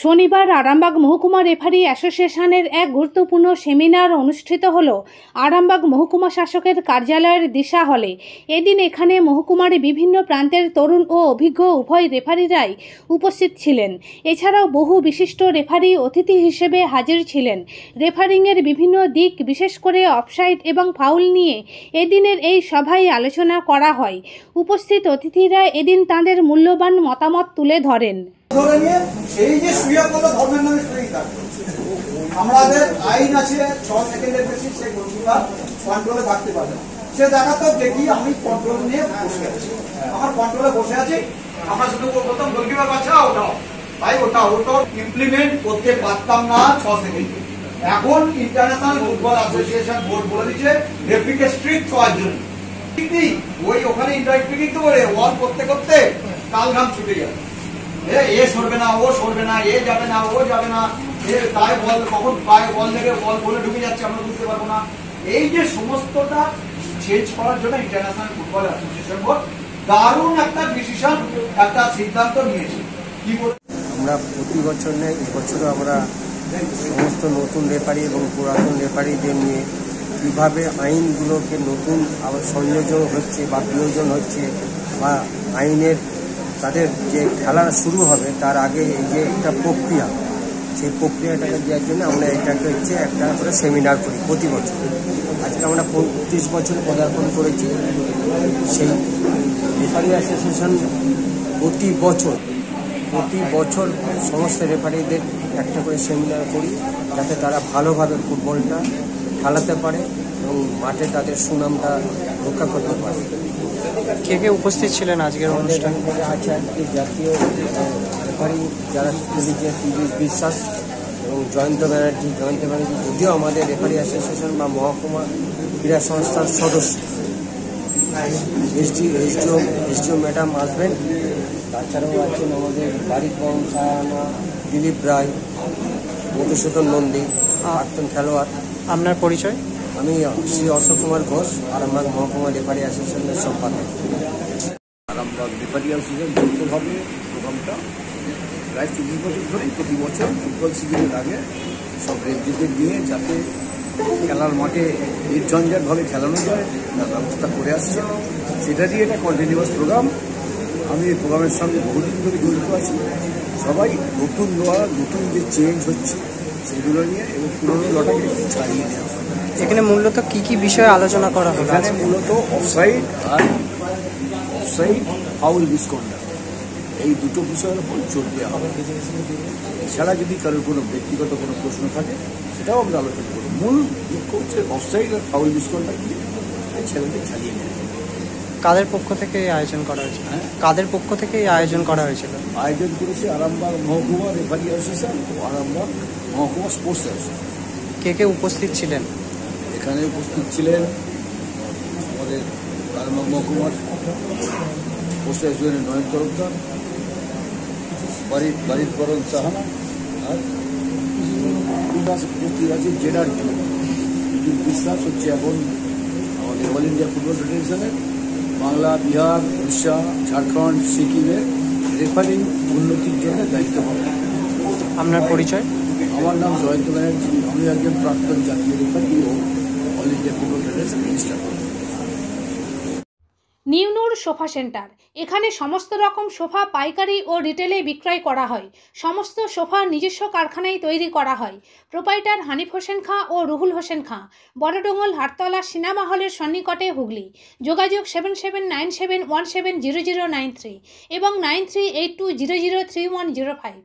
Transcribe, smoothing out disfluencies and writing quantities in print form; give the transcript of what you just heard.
শনিবার আরামবাগ মহকুমা রেফারি অ্যাসোসিয়েশনের এক গুরুত্বপূর্ণ সেমিনার অনুষ্ঠিত হলো আরামবাগ মহকুমা শাসকের কার্যালয়ের দিশা হলে। এদিন এখানে মহকুমার বিভিন্ন প্রান্তের তরুণ ও অভিজ্ঞ উভয় রেফারিরাই উপস্থিত ছিলেন। এছাড়াও বহু বিশিষ্ট রেফারি অতিথি হিসেবে হাজির ছিলেন। রেফারিংয়ের বিভিন্ন দিক, বিশেষ করে অফসাইড এবং ফাউল নিয়ে এদিনের এই সভায় আলোচনা করা হয়। উপস্থিত অতিথিরা এদিন তাঁদের মূল্যবান মতামত তুলে ধরেন। সেই যে সুইয়াগুলো ধর্মের নামে সুই থাকবে, আমাদের আইন আছে 6 সেকেন্ডের বেশি সে গোলকিপার কন্ট্রোলে থাকতে পারে। সে দেখাতো দেখি আমি কন্ট্রোল নিয়ে বসে আছি, আমার কন্ট্রোলে বসে আছি, আমরা শুধু বলতাম গোলকিপার বাচ্চা ওটাও, তাই ওটা ইমপ্লিমেন্ট করতে পারতাম না 6 সেকেন্ডে। এখন ইন্টারন্যাশনাল ফুটবল অ্যাসোসিয়েশন বোর্ড বলে দিচ্ছে রেফারিকে স্ট্রিক্ট করার জন্য। ওই ওখানে ইন্টারপ্রিটিং তো করে ওয়াল করতে করতে কাল ঘাম ছুটে যাবে, এ সরবে না, ও সরবে না, এ যাবে না, ও যাবে না, এ তাই বল কখন পায়ে বল থেকে বল বলে ঢুকে যাচ্ছে আমরা বুঝতে পারবো না। এই যে সমস্তটা চেঞ্জ করার জন্য ইন্টারন্যাশনাল ফুটবল অ্যাসোসিয়েশন বোর্ড দারুণ একটা ডিসিশন, একটা সিদ্ধান্ত নিয়েছে। কি বলে আমরা প্রতি বছর নেই, এবছরও আমরা সমস্ত নতুন রেফারি এবং পুরাতন রেফারিদের নিয়ে কীভাবে আইনগুলোকে নতুন আবার সংযোজন হচ্ছে বা বিয়োজন হচ্ছে, বা আইনের তাদের যে খেলা শুরু হবে তার আগে এই যে একটা প্রক্রিয়া, সেই প্রক্রিয়াটাকে দেওয়ার জন্য আমরা এটাকে হচ্ছে একটা করে সেমিনার করি প্রতি বছর। আজকে আমরা 35 বছর পদার্পণ করেছি। সেই রেফারি অ্যাসোসিয়েশন প্রতি বছর সমস্ত রেফারিদের একটা করে সেমিনার করি, যাতে তারা ভালোভাবে ফুটবলটা খেলাতে পারে এবং মাঠে তাদের সুনামটা রক্ষা করতে পারে। কে কে উপস্থিত ছিলেন আজকের অনুষ্ঠানে? আছে আজকে জাতীয় রেফারি যারা বিশ্বাস এবং জয়ন্ত ব্যানার্জি যদিও আমাদের রেফারি অ্যাসোসিয়েশন বা মহকুমা ক্রীড়া সংস্থার সদস্য। এসডিও ম্যাডাম আসবেন। তাছাড়াও আছেন আমাদের বাড়ির সাহানা, দিলীপ রায়, মধুসূদন নন্দী, প্রাক্তন খেলোয়াড়। আপনার পরিচয়? আমি শ্রী অশোক কুমার ঘোষ, আরামবাগ মহকুমা রেফারি অ্যাসোসিয়েশনের সম্পাদক। আরামবাগ রেফারি অ্যাসোসিয়েশন যৌথভাবে প্রোগ্রামটা প্রায় 30 বছর ধরেই প্রতি বছর ফুটবল সিজনের আগে সব রেফারিদের নিয়ে যাতে খেলার মাঠে নির্ঝঞ্ঝাটভাবে খেলানো যায় তার ব্যবস্থা করে আসছে। সেটা দিয়ে একটা কন্টিনিউয়াস প্রোগ্রাম। আমি এই প্রোগ্রামের সঙ্গে বহুদিন ধরে জড়িত আছি। সবাই নতুন যে চেঞ্জ হচ্ছে সেগুলো নিয়ে এবং পুরোনো লটাকে ছাড়িয়ে নেওয়া। এখানে মূলত কি কি বিষয়ে আলোচনা করা হবে? এখানে মূলত অফসাইড ফাউল মিসকন্ডাক্ট, এই দুটো বিষয়ের উপর জোর দেওয়া হবে। এছাড়া যদি কারোর কোনো ব্যক্তিগত কোনো প্রশ্ন থাকে সেটাও আমরা আলোচনা করব। মূল লক্ষ্য হচ্ছে অফসাইড আর ফাউল মিসকন্ডাক্ট দিয়ে ছেলেদের চালিয়ে নেওয়া। কাদের পক্ষ থেকে এই আয়োজন করা হয়েছিল? কাদের পক্ষ থেকে এই আয়োজন করা হয়েছিল? আয়োজন করেছে আরামবাগ মহকুমা রেফারি অ্যাসোসিয়েশন ও আরামবাগ মহকুমা স্পোর্টস অ্যাসোসিয়েশন। কে কে উপস্থিত ছিলেন? এখানে উপস্থিত ছিলেন আমাদের আরামবাগ মহকুমার স্পোর্টস অ্যাসোসিয়েশনের নয়ন তরফদার, বাড়ির বরণ সাহানা, আর উপস্থিত আছে জেডার বিশ্বাস হচ্ছে এখন আমাদের অল ইন্ডিয়া ফুটবল ফেডারেশনের বাংলা, বিহার, উড়িষ্যা, ঝাড়খণ্ড, সিকিমের রেফারিং উন্নতির জন্য দায়িত্ব পালন। আপনার পরিচয়? আমার নাম জয়ন্ত ব্যানার্জি, আমি একজন প্রাক্তন জাতীয় রেফারি ও all India football federation registrar. নিউনুর সোফা সেন্টার, এখানে সমস্ত রকম সোফা পাইকারি ও রিটেলে বিক্রয় করা হয়। সমস্ত সোফা নিজস্ব কারখানায় তৈরি করা হয়। প্রোপাইটার হানিফ হোসেন খাঁ ও রুহুল হোসেন খাঁ, বড়ডোঙ্গল হাটতলা সিনেমা হলের সন্নিকটে, হুগলি। যোগাযোগ 7797170093 এবং 9382003105।